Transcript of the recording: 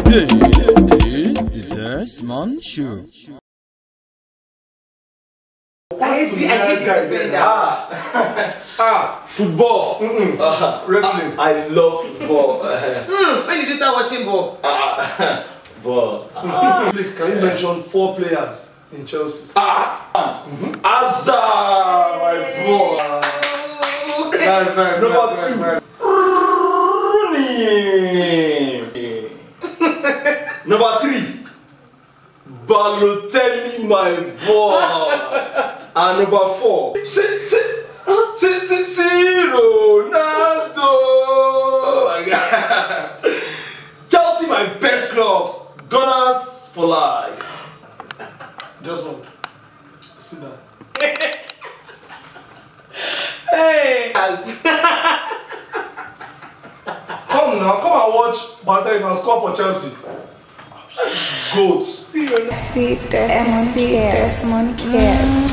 This is the Desmond Show. Football. Wrestling. I love football. When did you start watching ball? Ball. Please, can you mention 4 players in Chelsea? Hazard, my boy. Nice. Number 2. Rooney. Number 3. Balotelli, my boy. And number 4. Ronaldo. Chelsea, my best club. Gunners for life. Desmond, sit down. Hey! Come now, come and watch Balotelli now score for Chelsea. Goats. See Desmond cares.